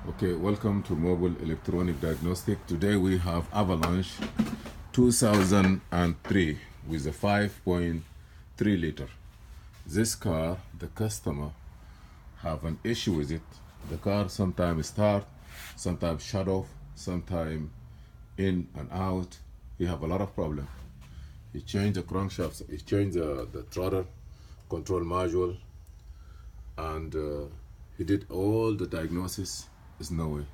Okay, welcome to Mobile Electronic Diagnostic. Today we have Avalanche 2003 with a 5.3 liter. This car, the customer have an issue with it. The car sometimes start, sometimes shut off, sometimes in and out. He have a lot of problem. He changed the crankshaft, he changed the throttle control module, and he did all the diagnosis. There's no way.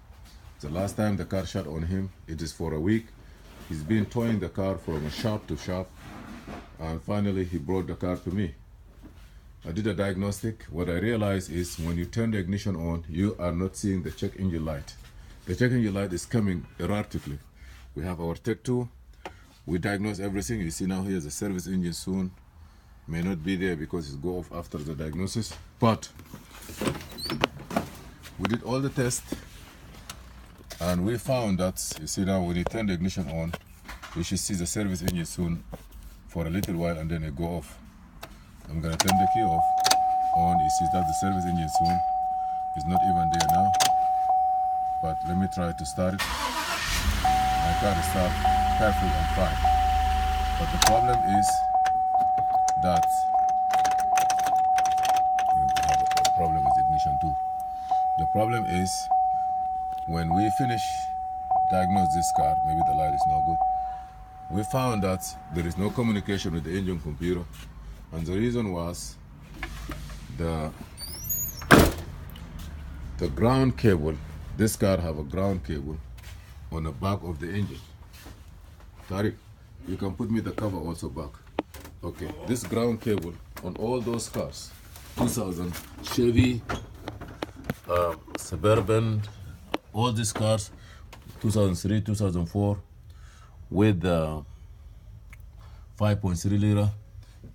The last time the car shut on him, it is for a week. He's been towing the car from shop to shop, and finally he brought the car to me. I did a diagnostic. What I realized is when you turn the ignition on, you are not seeing the check engine light. The check engine light is coming erratically. We have our Tech 2. We diagnose everything. You see now here's the service engine soon. May not be there because it go off after the diagnosis. But we did all the tests and we found that, you see now when you turn the ignition on, you should see the service engine soon for a little while and then it go off. I'm gonna turn the key off, on, you see that the service engine soon. It's not even there now. But let me try to start it. My car is start perfect and fine. But the problem is that we have a problem with ignition too. The problem is when we finish diagnose this car, maybe the light is no good. We found that there is no communication with the engine computer, and the reason was the ground cable. This car have a ground cable on the back of the engine. Tariq, you can put me the cover also back. Okay, this ground cable on all those cars, 2000 Chevy, Suburban, all these cars, 2003, 2004, with the 5.3 liter,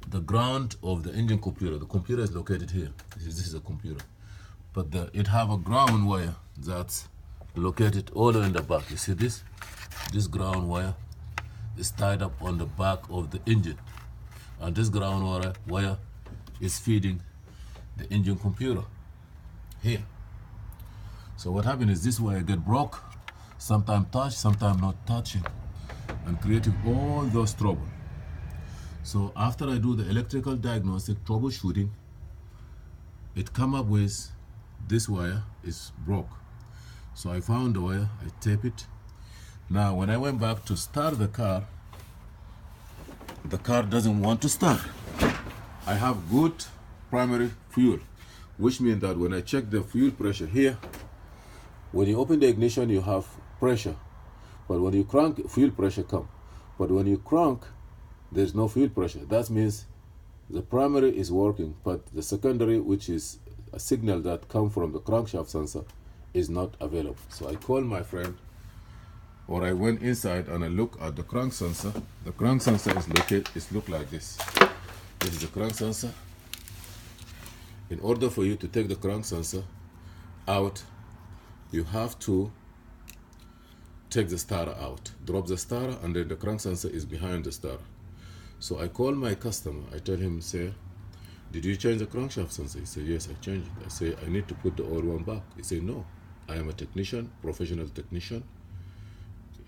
the ground of the engine computer, the computer is located here. This is a computer, but it have a ground wire that's located all in the back. You see this? This ground wire is tied up on the back of the engine, and this ground wire is feeding the engine computer here. So what happened is this wire get broke, sometimes touch, sometimes not touching, and creating all those trouble. So after I do the electrical diagnostic troubleshooting, it come up with this wire is broke. So I found the wire, I tape it. Now when I went back to start the car doesn't want to start. I have good primary fuel, which means that when I check the fuel pressure here, when you open the ignition you have pressure, but when you crank, fuel pressure come. But when you crank, there's no fuel pressure. That means the primary is working, but the secondary, which is a signal that comes from the crankshaft sensor, is not available. So I called my friend, or I went inside and I look at the crank sensor. The crank sensor is located, it look like this. This is the crank sensor. In order for you to take the crank sensor out, you have to take the starter out, drop the starter, and then the crank sensor is behind the starter. So I call my customer, I tell him, say, did you change the crankshaft sensor? He said, yes, I changed it. I say, I need to put the old one back. He said, no, I am a technician, professional technician.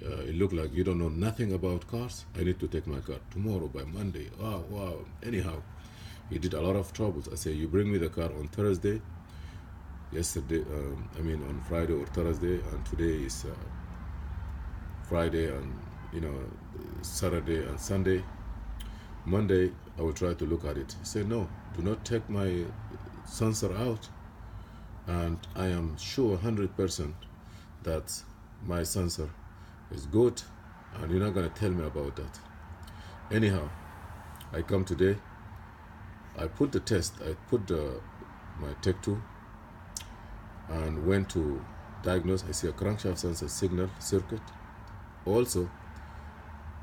It looked like you don't know nothing about cars. I need to take my car tomorrow by Monday. Wow. Anyhow, he did a lot of troubles. I say, you bring me the car on Thursday. Yesterday, on Friday or Thursday, and today is Friday, and Saturday and Sunday. Monday, I will try to look at it. He said, no, do not take my sensor out. And I am sure 100% that my sensor is good, and you're not gonna tell me about that. Anyhow, I come today, I put the test, I put my Tech 2, and went to diagnose. I see a crankshaft sensor signal circuit. Also,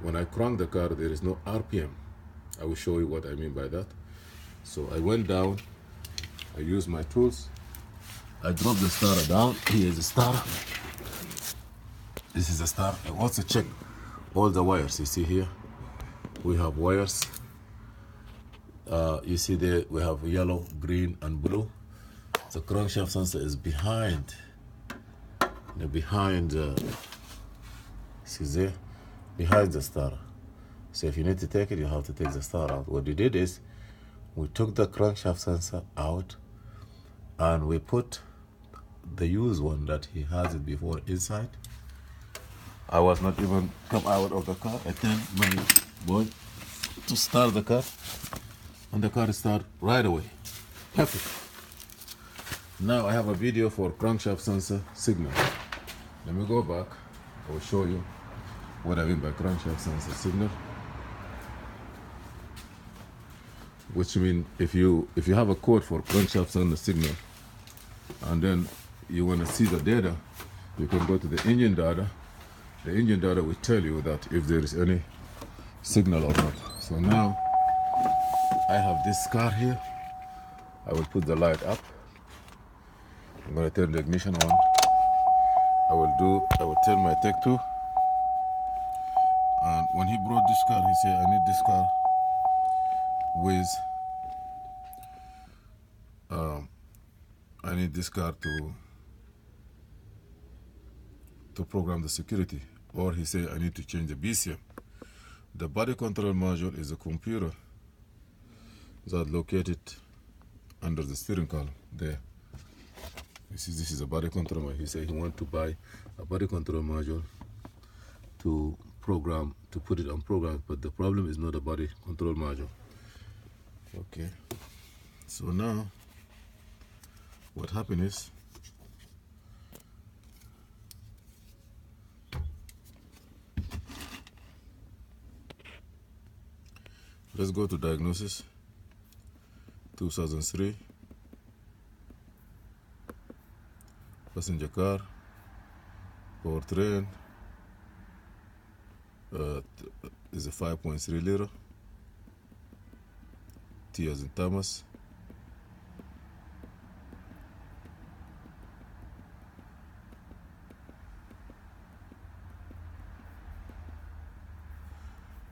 when I crank the car, there is no RPM. I will show you what I mean by that. So I went down, I used my tools, I dropped the starter down. Here is the starter. This is the starter. I also check all the wires. You see here, we have wires. You see there, we have yellow, green, and blue. The crankshaft sensor is behind behind see there, behind the starter. So if you need to take it, you have to take the starter out. What we did is we took the crankshaft sensor out and we put the used one that he has it before inside. I was not even come out of the car. I tell my boy to start the car, and the car started right away. Perfect. Now I have a video for crankshaft sensor signal. Let me go back. I will show you what I mean by crankshaft sensor signal. Which means if you have a code for crankshaft sensor signal, and then you want to see the data, you can go to the engine data. The engine data will tell you that if there is any signal or not. So now I have this car here. I will put the light up. I'm going to turn the ignition on. I will tell my tech 2. And when he brought this car, he said, I need this car with I need this car to program the security, or he said I need to change the BCM. The body control module is a computer that located under the steering column there. This is a body control module. He said he want to buy a body control module to program, to put it on program, but the problem is not a body control module. Okay, so now what happened is let's go to diagnosis 2003 passenger car powertrain is a 5.3 liter T as in Thomas.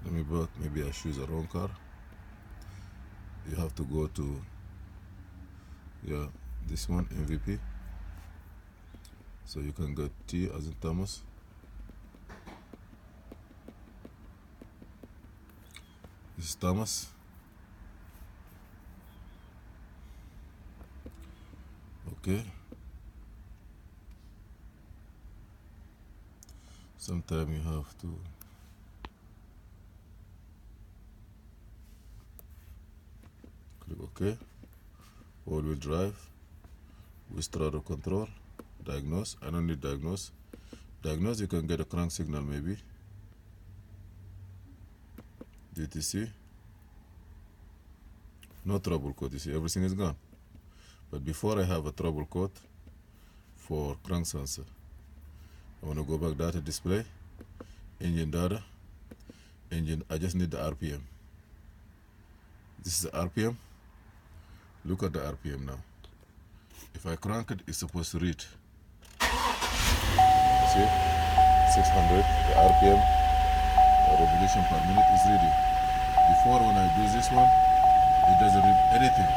Let me back, maybe I choose a wrong car. You have to go to this one, MVP. So you can get T as in Thomas. This is Thomas. Okay. Sometimes you have to click OK. All-wheel drive with throttle control. Diagnose. I don't need diagnose. Diagnose, you can get a crank signal maybe. DTC. No trouble code. You see, everything is gone. But before I have a trouble code for crank sensor, I want to go back data display, engine data, engine. I just need the RPM. This is the RPM. Look at the RPM now. If I crank it, it's supposed to read. See, 600. The RPM, the revolution per minute is reading. Before, when I do this one, it doesn't read anything.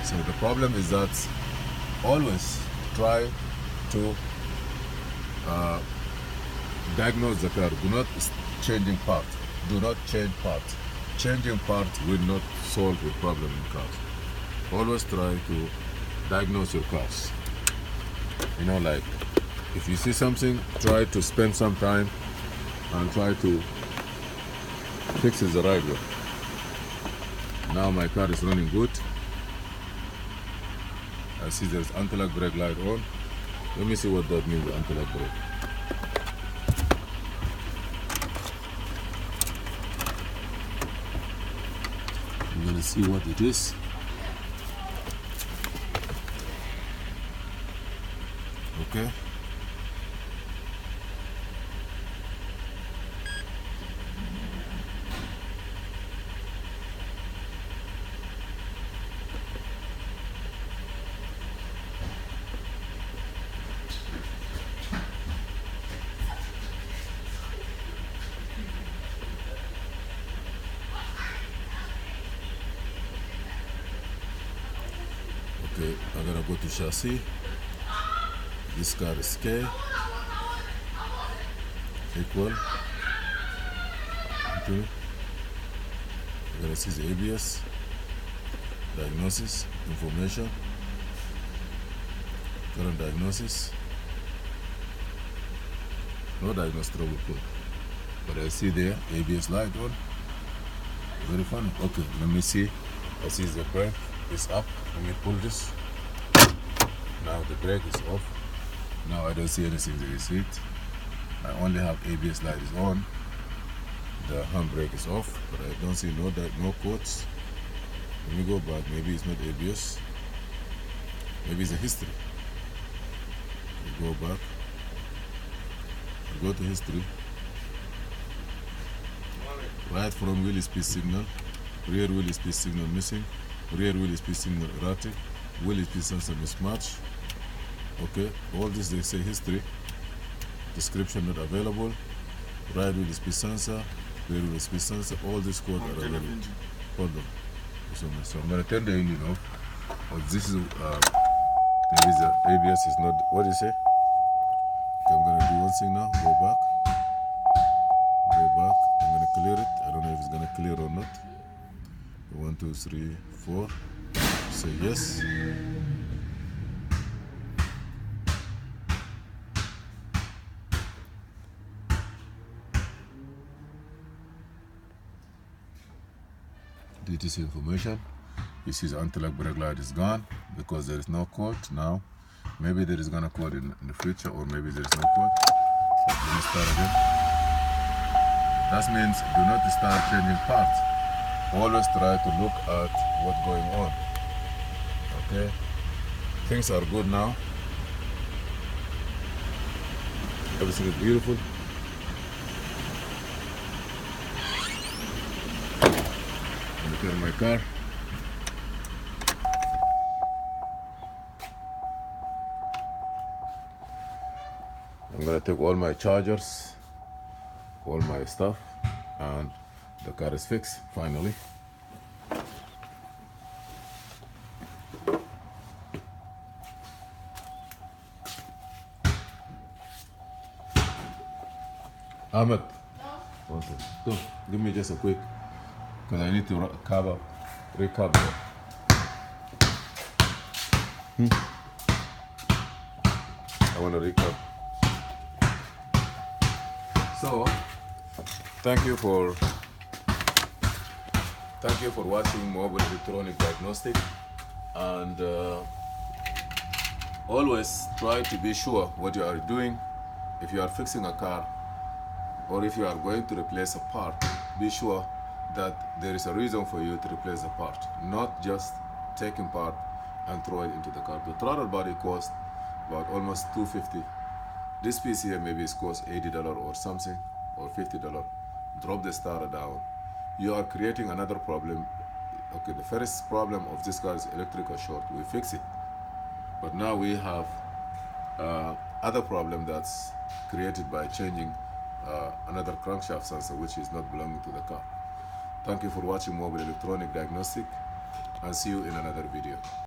So the problem is that always try to diagnose the car. Do not changing part. Do not change part. Changing part will not solve your problem in cars. Always try to diagnose your cars. You know, like if you see something, try to spend some time and try to fix it the right way. Now my car is running good. I see there's anti-lock brake light on. Let me see what that means, the anti-lock brake. I'm gonna see what it is. Okay. Okay, I'm gonna go to chassis. This car is K equal. Okay. You're gonna see the ABS, diagnosis, information, current diagnosis. No diagnosed trouble code. But I see there ABS light on. Very funny. Okay, let me see. I see the brake is up. Let me pull this. Now the brake is off. Now I don't see anything in the seat. I only have ABS light is on. The handbrake is off, but I don't see no codes. Let me go back. Maybe it's not ABS. Maybe it's a history. We go back. Go to history. Right front wheel speed signal, rear wheel speed signal missing, rear wheel speed signal erratic, wheel speed sensor mismatch. Okay, all this they say history. Description not available. Right wheel speed sensor, rear wheel speed sensor. All these codes are available. Hold on. So I'm gonna turn the engine off. Oh, this is maybe the ABS is not. What do you say? Okay, I'm gonna do one thing now. Go back. I'm gonna clear it. I don't know if it's gonna clear or not. 1, 2, 3, 4. Say yes. DTC information. You see the anti-lock brake light is gone because there is no code now. Maybe there is gonna code in the future, or maybe there is no code. So let me start again. That means do not start changing parts. Always try to look at what's going on. Okay? Things are good now. Everything is beautiful. I'm gonna turn my car. I'm gonna take all my chargers, all my stuff, and the car is fixed finally. Ahmed, one second. Come, give me just a quick, because I need to recap that. I want to recap. So, thank you for watching Mobile Electronic Diagnostic, and always try to be sure what you are doing. If you are fixing a car, or if you are going to replace a part, be sure that there is a reason for you to replace the part, not just taking part and throw it into the car. The throttle body costs about almost $250. This piece here maybe is cost $80 or something, or $50. Drop the starter down. You are creating another problem. Okay, the first problem of this car is electrical short. We fix it, but now we have other problem that's created by changing another crankshaft sensor, which is not belonging to the car. Thank you for watching Mobile Electronic Diagnostic, and see you in another video.